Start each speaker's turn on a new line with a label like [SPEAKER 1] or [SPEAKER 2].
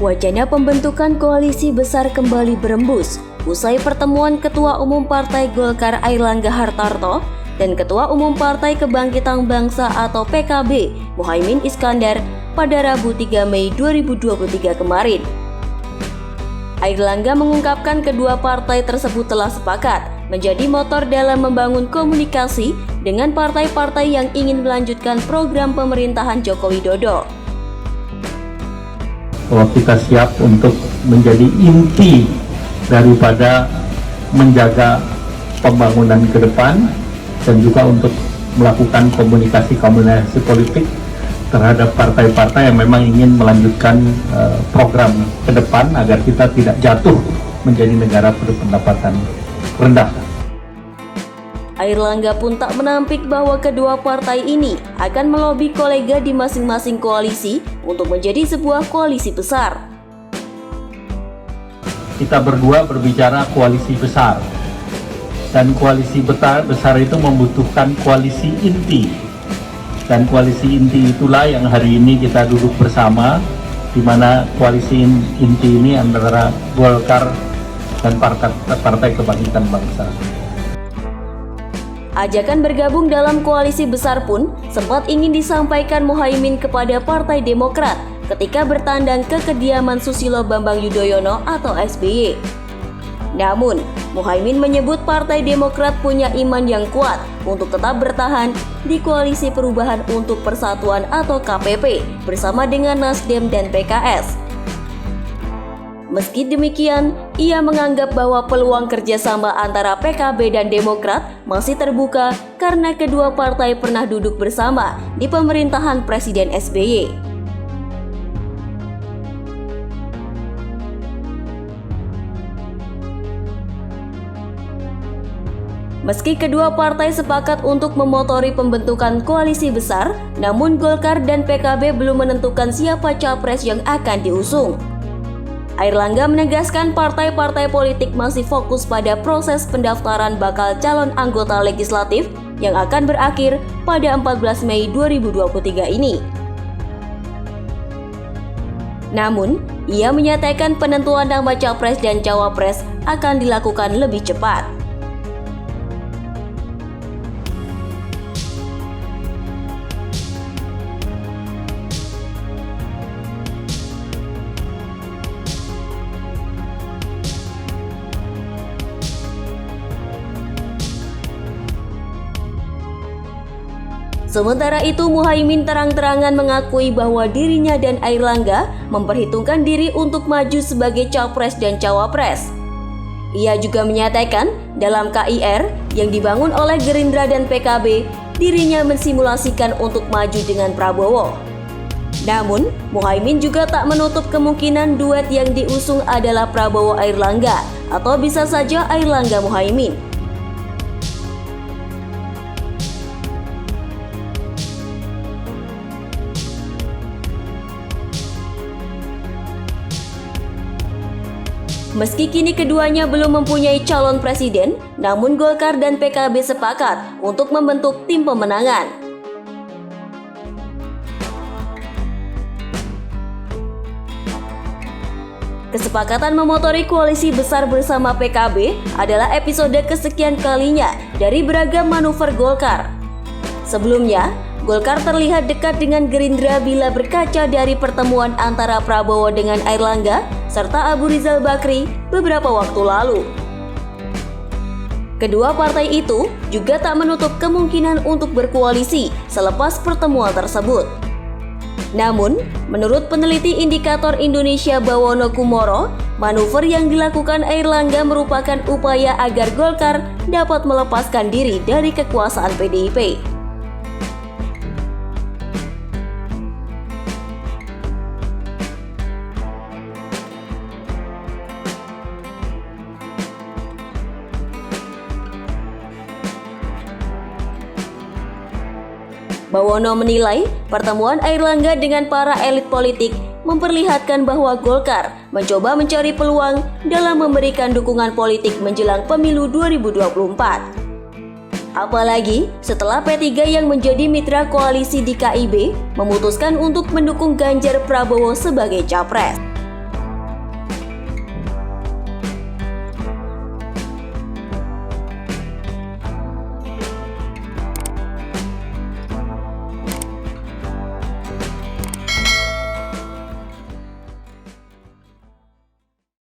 [SPEAKER 1] Wacana pembentukan koalisi besar kembali berembus usai pertemuan Ketua Umum Partai Golkar Airlangga Hartarto dan Ketua Umum Partai Kebangkitan Bangsa atau PKB Muhaimin Iskandar pada Rabu 3 Mei 2023 kemarin. Airlangga mengungkapkan kedua partai tersebut telah sepakat menjadi motor dalam membangun komunikasi dengan partai-partai yang ingin melanjutkan program pemerintahan Joko Widodo.
[SPEAKER 2] Bahwa kita siap untuk menjadi inti daripada menjaga pembangunan ke depan dan juga untuk melakukan komunikasi politik terhadap partai-partai yang memang ingin melanjutkan program ke depan agar kita tidak jatuh menjadi negara berpendapatan rendah.
[SPEAKER 1] Airlangga pun tak menampik bahwa kedua partai ini akan melobi kolega di masing-masing koalisi untuk menjadi sebuah koalisi besar.
[SPEAKER 2] Kita berdua berbicara koalisi besar, dan koalisi besar itu membutuhkan koalisi inti. Dan koalisi inti itulah yang hari ini kita duduk bersama, di mana koalisi inti ini antara Golkar dan Partai Kebangkitan Bangsa.
[SPEAKER 1] Ajakan bergabung dalam koalisi besar pun sempat ingin disampaikan Muhaimin kepada Partai Demokrat ketika bertandang ke kediaman Susilo Bambang Yudhoyono atau SBY. Namun, Muhaimin menyebut Partai Demokrat punya iman yang kuat untuk tetap bertahan di Koalisi Perubahan untuk Persatuan atau KPP bersama dengan Nasdem dan PKS. Meski demikian, ia menganggap bahwa peluang kerjasama antara PKB dan Demokrat masih terbuka karena kedua partai pernah duduk bersama di pemerintahan Presiden SBY. Meski kedua partai sepakat untuk memotori pembentukan koalisi besar, namun Golkar dan PKB belum menentukan siapa capres yang akan diusung. Airlangga menegaskan partai-partai politik masih fokus pada proses pendaftaran bakal calon anggota legislatif yang akan berakhir pada 14 Mei 2023 ini. Namun, ia menyatakan penentuan nama capres dan cawapres akan dilakukan lebih cepat. Sementara itu, Muhaimin terang-terangan mengakui bahwa dirinya dan Airlangga memperhitungkan diri untuk maju sebagai capres dan cawapres. Ia juga menyatakan dalam KIR yang dibangun oleh Gerindra dan PKB, dirinya mensimulasikan untuk maju dengan Prabowo. Namun, Muhaimin juga tak menutup kemungkinan duet yang diusung adalah Prabowo Airlangga atau bisa saja Airlangga Muhaimin. Meski kini keduanya belum mempunyai calon presiden, namun Golkar dan PKB sepakat untuk membentuk tim pemenangan. Kesepakatan memotori koalisi besar bersama PKB adalah episode kesekian kalinya dari beragam manuver Golkar. Sebelumnya, Golkar terlihat dekat dengan Gerindra bila berkaca dari pertemuan antara Prabowo dengan Airlangga serta Abu Rizal Bakri beberapa waktu lalu. Kedua partai itu juga tak menutup kemungkinan untuk berkoalisi selepas pertemuan tersebut. Namun, menurut peneliti indikator Indonesia Bawono Kumoro, manuver yang dilakukan Airlangga merupakan upaya agar Golkar dapat melepaskan diri dari kekuasaan PDIP. Bawono menilai pertemuan Airlangga dengan para elit politik memperlihatkan bahwa Golkar mencoba mencari peluang dalam memberikan dukungan politik menjelang pemilu 2024. Apalagi setelah P3 yang menjadi mitra koalisi di KIB memutuskan untuk mendukung Ganjar Prabowo sebagai capres.